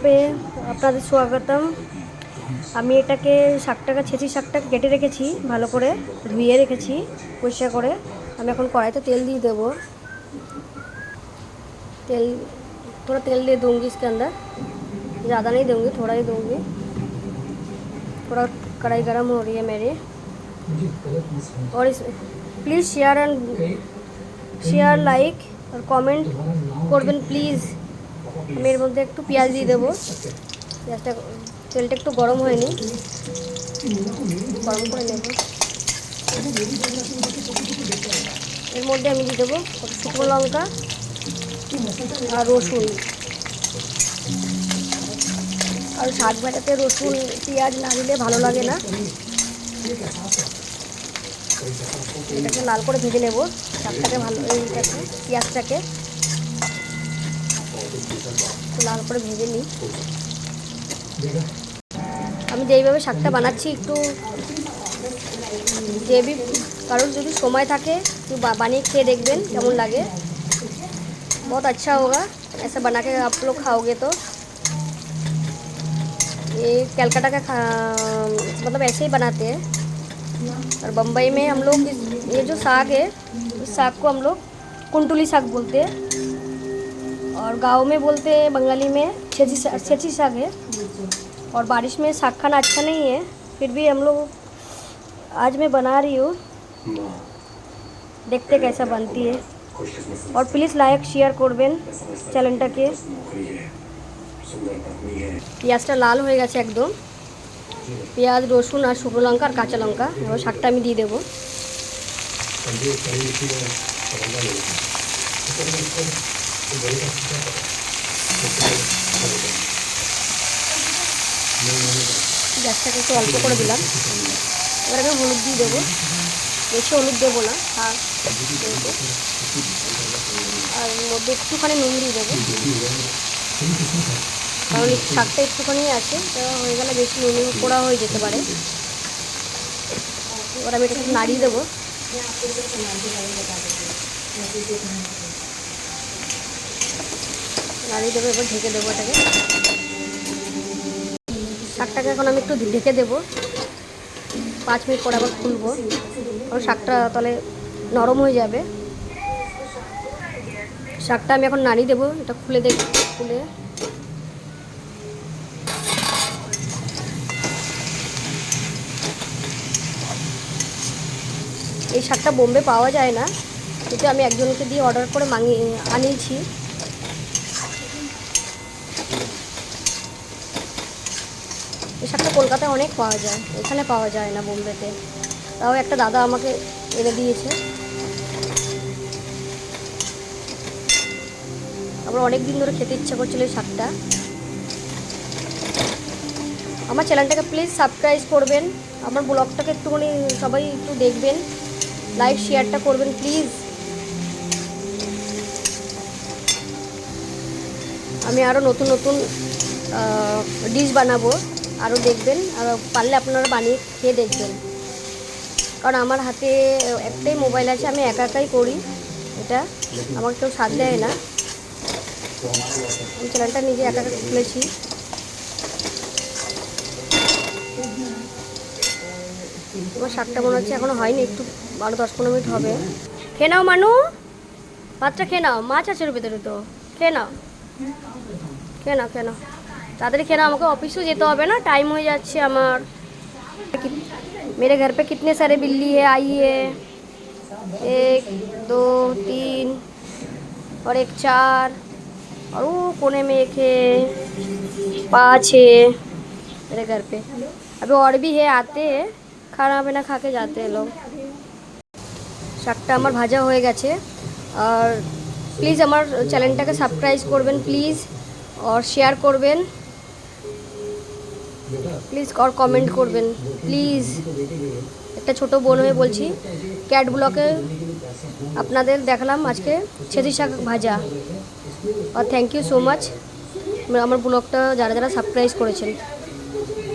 पे আপনাদের স্বাগতম। আমি এটাকে শাকটাকে ছেঁচি শাকটাকে কেটে রেখেছি, ভালো করে ধুয়ে রেখেছি পরিষ্কার করে। আমি এখন কড়াইতে तेल দিয়ে देबो। तेल थोड़ा तेल दे दूँगी इसके अंदर, ज़्यादा नहीं दूँगी, थोड़ा ही दूँगी। थोड़ा कढ़ाई गर्म हो रही है मेरी। और इस प्लीज़ शेयर लाइक और कमेंट করবেন প্লিজ। আমি এর মধ্যে একটু পেঁয়াজ দিয়ে দেবো। পেঁয়াজটা তেলটা একটু গরম হয়নি, গরম করে নেব। এর মধ্যে আমি দিয়ে দেবো শুকনো লঙ্কা আর রসুন। আর শাক ভাজাতে রসুন পেঁয়াজ না দিলে ভালো লাগে না। এটাকে লাল করে ভেজে নেব, শাকটাকে ভালো, এইটাকে পেঁয়াজটাকে লাল করে ভেজে নিই। আমি যেইভাবে শাকটা বানাচ্ছি একটু যেবি কারোর যদি সময় থাকে একটু বানিয়ে খেয়ে দেখবেন কেমন লাগে। बहुत अच्छा होगा ऐसा बना के आप लोग खाओगे तो। ये कलकत्ता का मतलब ऐसे ही बनाते हैं। और बम्बई में हम लोग ये जो साग है, इस साग को हम लोग कुंटुली साग बोलते हैं, और गांव में बोलते हैं बंगाली में छेची साग है। और बारिश में साग खाना अच्छा नहीं है, फिर भी हम लोग आज मैं बना रही हूँ, देखते कैसा बनती है। और प्लीज़ लाइक शेयर করবেন চ্যানেলটাকে। পেঁয়াজটা লাল হয়ে গেছে একদম, পেঁয়াজ রসুন আর শুকনো লঙ্কা আর কাঁচা লঙ্কা। এবার শাকটা আমি দিয়ে দেবো। গ্যাসটাকে একটু অল্প করে দিলাম। এবার আমি হলুদ দিয়ে দেবো, বেশি হলুদ দেবো না। আর মধ্যে একটুখানি নুন দিয়ে দেবো, কারণ শাকটা একটুখানি আছে, তো হয়ে গেলে বেশি নুন পোড়া হয়ে যেতে পারে। এবার আমি এটা একটু নাড়িয়ে দেবো। নাড়িয়ে দেবো, এবার ঢেকে দেবো এটাকে। শাকটাকে এখন আমি একটু ঢেকে দেবো, 5 মিনিট পরে আবার খুলবো, কারণ শাকটা তাহলে নরম হয়ে যাবে। শাকটা আমি এখন নাড়িয়ে দেবো, এটা খুলে খুলে এই শাকটা বোম্বে পাওয়া যায় না, কিন্তু আমি একজনকে দিয়ে অর্ডার করে আনিয়েছি। এই শাকটা কলকাতায় অনেক পাওয়া যায়, এখানে পাওয়া যায় না বোম্বেতে। তাও একটা দাদা আমাকে এনে দিয়েছে। আমার অনেক দিন ধরে খেতে ইচ্ছা করছিল এই শাকটা। আমার চ্যানেলটাকে প্লিজ সাবস্ক্রাইব করবেন, আমার ব্লগটাকে একটুখানি সবাই একটু দেখবেন, লাইক শেয়ারটা করবেন প্লিজ। আমি আরও নতুন নতুন ডিশ বানাবো, আরও দেখবেন, আর পারলে আপনারা বানিয়ে খেয়ে দেখবেন। কারণ আমার হাতে একটাই মোবাইল আছে, আমি একা একাই করি এটা, আমাকে কেউ সাথ দেয় না। আমি চ্যানেলটা নিজে একা একা খুলেছি। আমার শাকটা মনে হচ্ছে এখনও হয়নি, একটু 12-10-15 মিনিট হবে। খেয়ে নাও মানু, ভাতটা খেয়ে নাও, মাছ আছে ওর ভেতরে তো, খেয়ে নাও খেয়ে নাও খেয়ে নাও, তাড়াতাড়ি খেয়ে নাও, আমাকে অফিসেও যেতে হবে না, টাইম হয়ে যাচ্ছে আমার। मेरे घर पे कितने सारे बिल्ली है, आइए। 1 2 3 और एक 4, और वो कोने में एक है, 5 है मेरे घर पे। अभी और भी है, आते हैं, खाना पीना खा के जाते हैं लोग। শাকটা আমার ভাজা হয়ে গেছে। আর প্লিজ আমার চ্যানেলটাকে সাবস্ক্রাইব করবেন প্লিজ, আর শেয়ার করবেন প্লিজ, আর কমেন্ট করবেন প্লিজ। একটা ছোট বোন হয়ে বলছি, ক্যাট ব্লকে আপনাদের দেখালাম আজকে ছেঁচি শাক ভাজা। আর থ্যাংক ইউ সো মাচ আমার ব্লগটা যারা যারা সাবস্ক্রাইব করেছেন।